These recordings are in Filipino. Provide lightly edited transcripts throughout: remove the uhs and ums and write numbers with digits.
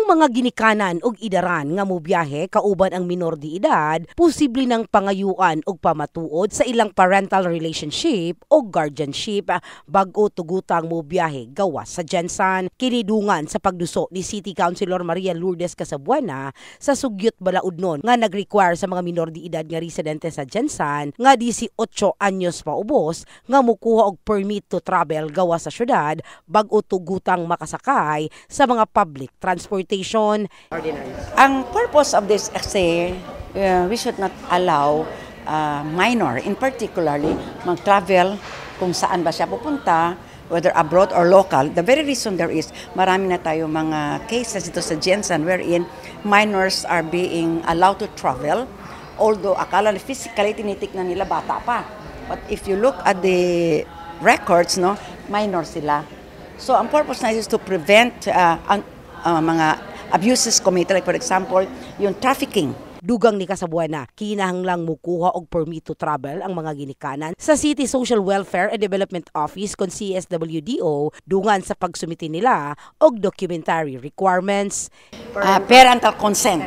mga ginikanan og idaran nga mobiyahe kauban ang minor de edad, posible ng pangayuan og pamatuod sa ilang parental relationship o guardianship bag-o tugutang mobiyahe gawas sa Gensan. Kinidungan sa pagduso ni City Councilor Maria Lourdes Casabuana sa Sugyot Balaudnon nga nag-require sa mga minor de edad nga residente sa Gensan nga 18 anyos pa ubos nga mukuha og permit to travel gawas sa syudad bag-o tugutang makasakay sa mga public transportation. Ang purpose of this kasi we should not allow minor in particularly mag-travel kung saan ba siya pupunta, whether abroad or local. The very reason there is marami na tayo mga cases dito sa Gensan wherein minors are being allowed to travel, although akala physically tinitignan nila bata pa. But if you look at the records, no, minor sila. So ang purpose na is to prevent mga abuses committed, like for example, yung trafficking. Dugang ni Casabuana, kinahanglang mukuha og permit to travel ang mga ginikanan sa City Social Welfare and Development Office kon CSWDO dungan sa pagsumiti nila og documentary requirements. Parental consent.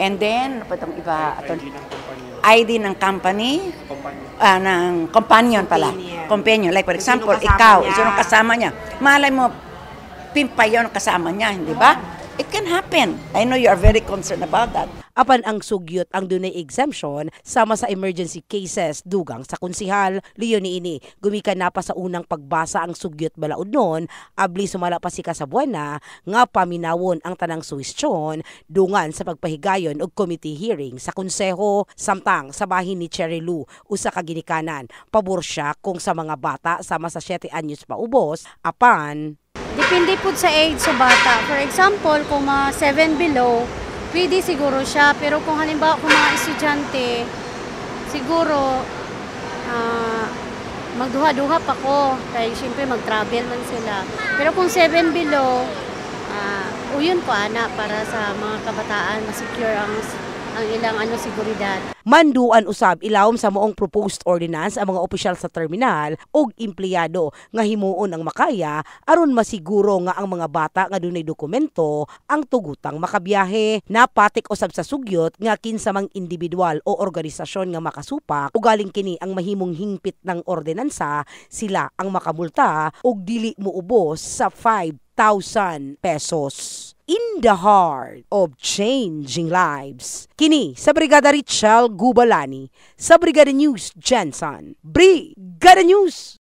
And then patong iba ID ng company, ng companion pala. Companion. Like for example, ikaw, isunong kasama niya. Malay mo, pimpay yun kasama niya, hindi ba? It can happen. I know you are very concerned about that. Apan ang sugyot ang dunay exemption sama sa emergency cases dugang sa konsihal. Leon niini, gumikan na pa sa unang pagbasa ang Sugyot Balaudnon, abli sumala pa si Casabuana nga paminawon ang tanang suwestyon dungan sa pagpahigayon og committee hearing sa konseho. Samtang sa bahin ni Cherry Lou, usa ka ginikanan, pabor siya kung sa mga bata sama sa 7 anyos pa ubos, apan depende po sa age sa bata. For example, kung mga 7 below, pwede siguro siya. Pero kung halimbawa kung mga estudyante, siguro magduha-duha pa ko. Dahil siyempre mag-travel man sila. Pero kung 7 below, uyon po ana para sa mga kabataan, ma-secure ang ilang seguridad. Manduan usab ilawom sa moong proposed ordinance ang mga opisyal sa terminal og empleyado nga himuon ang makaya aron masiguro nga ang mga bata nga dunay dokumento ang tugutang makabiyahe. Napatik usab sa sugyot nga kinsa mang individual o organisasyon nga makasupak ugaling kini ang mahimong hingpit ng ordinansa, sila ang makamulta og dili moubos sa 5,000 pesos. In the heart of changing lives. Kini sa Brigada Richelle Gubalani sa Brigada News Gensan. Brigada News!